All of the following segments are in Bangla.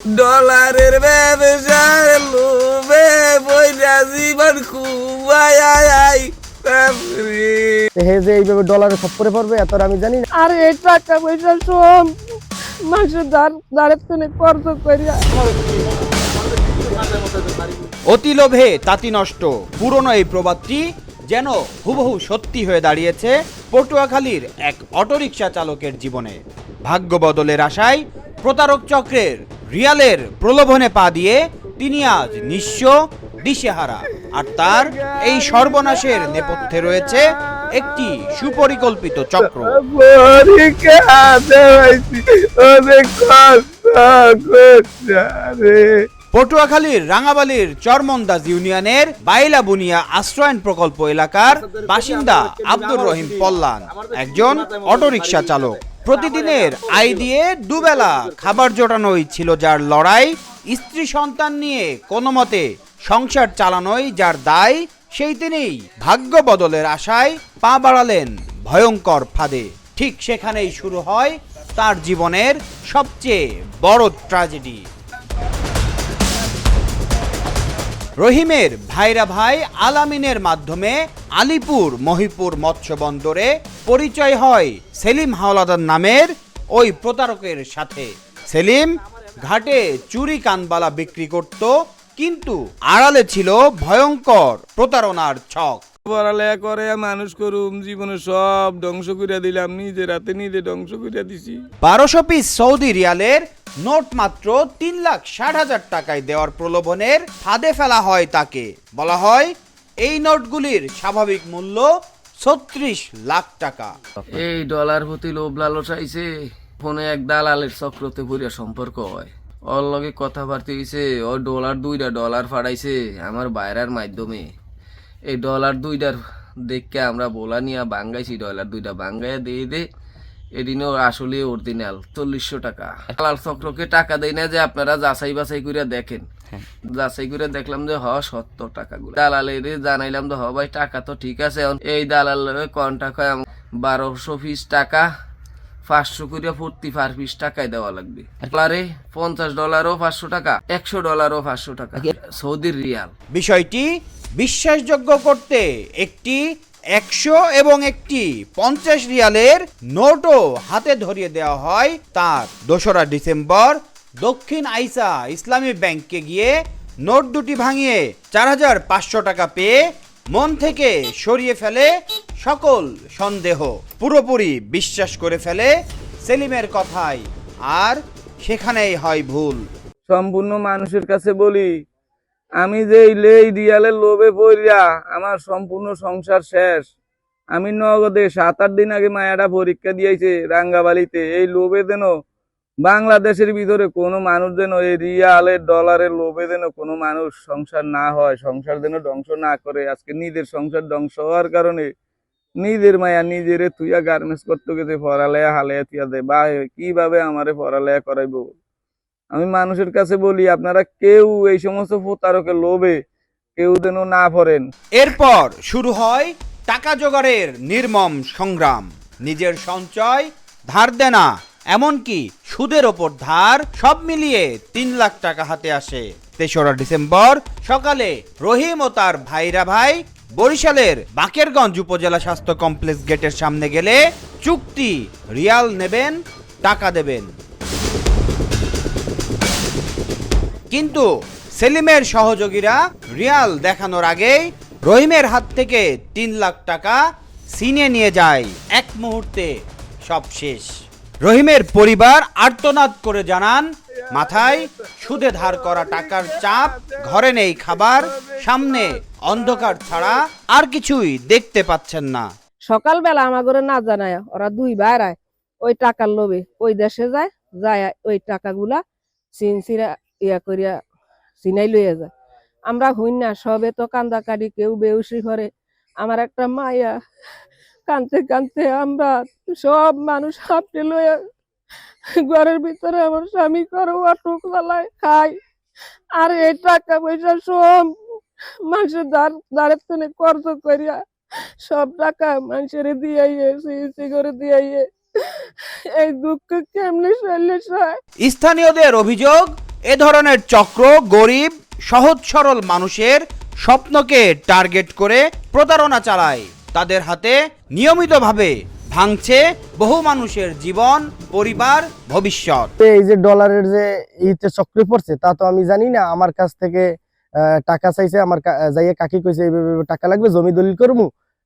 ডলারের ব্যবসার লোভে বইরা জীবন খুবাই হে যে এইভাবে ডলারে খপ্পরে পড়বে এত আর আমি জানি না। আর এই টাকা পয়সা সব মানুষের দাঁড়ের থেকে খরচ করিয়া অতি লোভে তাঁতি নষ্ট। পুরনো এই প্রবাদটি যেন হুবহু সত্যি হয়ে দাঁড়িয়েছে পটুয়াখালীর এক অটোরিকশা চালকের জীবনে। ভাগ্য বদলের আশায় প্রতারক চক্রের রিয়ালের প্রলোভনে পা দিয়ে তিনি আজ নিঃস্ব দিশেহারা। আর তার এই সর্বনাশের নেপথ্যে রয়েছে একটি সুপরিকল্পিত চক্র। পটুয়াখালীর রাঙাবালির চরমন্দাজ ইউনিয়নের বাইলা বুনিয়া আশ্রয়ন প্রকল্প এলাকার বাসিন্দা আব্দুর রহিম পল্লান একজন অটোরিকশা চালক। প্রতিদিনের আয় দিয়ে দুবেলা খাবার জোটানোই ছিল যার লড়াই। স্ত্রী সন্তান নিয়ে কোনো মতে সংসার চালানোই যার দায়। সেই তিনিই ভাগ্য বদলের আশায় পা বাড়ালেন ভয়ঙ্কর ফাঁদে। ঠিক সেখানেই শুরু হয় তার জীবনের সবচেয়ে বড় ট্র্যাজেডি। রহিমের ভাইরা ভাই আলামিনের মাধ্যমে আলিপুর মহিপুর মৎস্য বন্দরে পরিচয় হয় সেলিম হাওলাদার নামের ওই প্রতারকের সাথে। সেলিম ঘাটে চুরি কানবালা বিক্রি করত, কিন্তু আড়ালে ছিল ভয়ঙ্কর প্রতারণার ছক। পড়ালেখা করে মানুষ করুম, জীবনে সব ধ্বংস করিয়া দিলাম, নিজের হাতে নিজে ধ্বংস করিয়া দিছি। 1200 পিস সৌদি রিয়ালের নোট মাত্র 3,60,000 টাকায় দেওয়ার প্রলোভনের ফাঁদে ফেলা হয় তাকে। বলা হয় এই নোটগুলির স্বাভাবিক মূল্য 36 লাখ টাকা। এই ডলার প্রতি লোভ লালসাইছে। ফোনে এক দালালের চক্রতে ভরিয়া সম্পর্ক হয়, ওর লগে কথাবার্তা হইছে। ও দুইটা ডলার ফাড়াইছে আমার বাইরার মাধ্যমে। এই ডলার দুইটার দেখে আমরা বলা নিয়ে বাঙ্গাইছি, ডলার দুইটা বাঙ্গাইয়া দিয়ে দে। এদিনও আসলে অরিজিনাল 4400 টাকা। দালাল চক্রকে টাকা দেয় না যে আপনারা যাচাই বাছাই করে দেখেন। যাচাই করে দেখলাম যে 70 টাকাগুলো। দালালের জানাইলাম যে ভাই টাকা তো ঠিক আছে। এই দালাল কন্টাক্ট হয় 1200 পিস টাকা 500 করে প্রতি পার পিস টাকায় দেওয়া লাগবে। ডলারে $50ও 500 টাকা, $100ও 500 টাকা সৌদির রিয়াল। বিষয়টি বিশ্বাসযোগ্য করতে একটি 100 এবং একটি 50 রিয়ালের নোটও হাতে ধরিয়ে দেওয়া হয় তার। 2রা ডিসেম্বর দক্ষিণ আইসা ইসলামী ব্যাংকে গিয়ে নোট দুটি ভাঙিয়ে 4,500 টাকা পেয়ে মন থেকে সরিয়ে ফেলে সকল সন্দেহ। পুরোপুরি বিশ্বাস করে ফেলে সেলিমের কথাই, আর সেখানেই হয় ভুল। সম্পূর্ণ মানুষের কাছে বলি, আমি যে এই রিয়ালের লোভে পড়িয়া আমার সম্পূর্ণ সংসার শেষ। আমি নগদে 7-8 দিন আগে মায়াটা পরীক্ষা দিয়েছে রাঙ্গাবালিতে। এই লোভে যেন বাংলাদেশের ভিতরে কোনো মানুষ যেন এই রিয়ালের ডলারের লোভে যেন কোনো মানুষ সংসার না হয়, সংসার যেন ধ্বংস না করে। আজকে নিজের সংসার ধ্বংস হওয়ার কারণে নিজের মায়া নিজেরে তুইয়া গার্মেন্টস করতে গেছে, পড়ালেয়া হালেয়া তুইয়া দে বা কিভাবে আমারে পড়ালেয়া করাইবো। আমি মানুষের কাছে বলি, আপনারা কেউ এই সমস্ত প্রতারকের লোভে কেউ যেন না পড়েন। এরপর শুরু হয় টাকা জোগাড়ের নির্মম সংগ্রাম। নিজের সঞ্চয়, ধার দেনা, এমনকি সুদের ওপর ধার, সব মিলিয়ে 3 লাখ টাকা হাতে আসে। 3রা ডিসেম্বর সকালে রহিম ও তার ভাইরা ভাই বরিশালের বাকেরগঞ্জ উপজেলা স্বাস্থ্য কমপ্লেক্স গেটের সামনে গেলে চুক্তি রিয়াল নেবেন, টাকা দেবেন। কিন্তু সেলিমের সহযোগীরা রিয়াল দেখানোর আগেই রহিমের হাত থেকে 3 লাখ টাকা ছিনিয়ে নিয়ে যায়। এক মুহূর্তে সব শেষ। রহিমের পরিবার আর্তনাদ করে জানান, মাথায় সুদে ধার করা টাকার চাপ, ঘরে নেই খাবার, সামনে অন্ধকার ছাড়া আর কিছুই দেখতে পাচ্ছেন না। সকালবেলা আমার ঘরে না জানায় ওরা দুই ভাইরায় ওই টাকার লোভে ওই দেশে যায়, ওই টাকাগুলা সিনসিরা ইয়া করিয়া চিনাই লইয়া যায়। আমরা হইন না, সবে তো কান্দা কাটি, কেউ বেউসি করে। আমার একটা মায়া কানতে কানতে আমরা সব মানুষ হাঁপটে লইয়া ঘরের ভিতরে আমার স্বামী করে অটুক চালায় খাই। আর এই টাকা পয়সা সব মানুষের দাঁড়ের থেকে খরচ করিয়া সব টাকা মানুষের দিয়াইয়ে সিসি করে দিয়াইয়ে এই দুঃখ কেমনে সইলে। স্থানীয়দের অভিযোগ, এ ধরনের চক্র গরিব সহজ সরল মানুষের স্বপ্নকে টার্গেট করে প্রতারণা চালায়। তাদের হাতে নিয়মিতভাবে ভাঙছে বহু মানুষের জীবন, পরিবার, ভবিষ্যৎ। তো এই যে ডলারের যে ইতে চক্রে পড়ছে তা তো আমি জানি না। আমার কাছ থেকে টাকা চাইছে, আমার যাইয়া কাকি কইছে এইভাবে টাকা লাগবে, জমি দলিল করবো।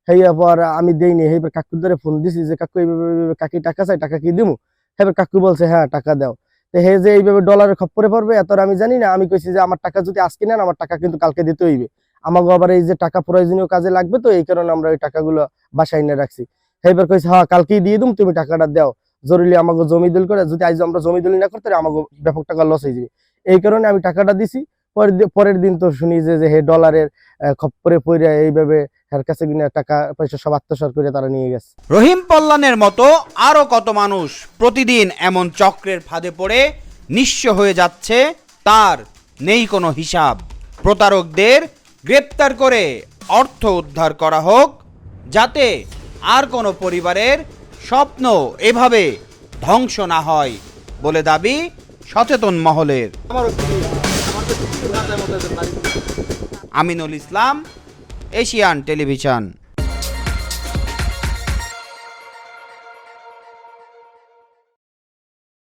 হেয়া পর আমি দেইনি, এইবার কাকুর ধরে ফোন দিছি যে কাকু এইভাবে কাকি টাকা চাই, টাকা কি দিমু? এবার কাকু বলছে হ্যাঁ টাকা দাও। তো হে যে এইভাবে ডলারের খপ্পরে পড়বে এত আমি জানি না। আমি কইছি যে আমার টাকা যদি আজকে নেন, আমার টাকা কিন্তু কালকে দিতে হইবে। আমাকে আবার এই যে টাকা প্রয়োজনীয় কাজে লাগবে, তো এই কারণে আমরা ওই টাকাগুলো বাসায় এনে রাখছি। এবার কইছে হ্যাঁ কালকেই দিয়ে দিম, তুমি টাকাটা দাও। জরুরি আমাকে জমি দলিল করে, যদি আজ আমরা জমি দলিল না করতে আমাকে ব্যাপক টাকা লস হয়ে যাবে। এই কারণে আমি টাকাটা দিছি। পরের দিন তো শুনি যে হে ডলারের খপ্পরে পড়ে এইভাবে এর কাছে কিনা টাকা পয়সা সব আত্মসাৎ করে তারা নিয়ে গেছে। রহিম পল্লানের মতো আরো কত মানুষ প্রতিদিন এমন চক্রের ফাঁদে পড়ে নিঃস্ব হয়ে যাচ্ছে, তার নেই কোনো হিসাব। প্রতারকদের গ্রেপ্তার করে অর্থ উদ্ধার করা হোক, যাতে আর কোনো পরিবারের স্বপ্ন এভাবে ধ্বংস না হয় বলে দাবি সচেতন মহলের। Aminul Islam, Asian television.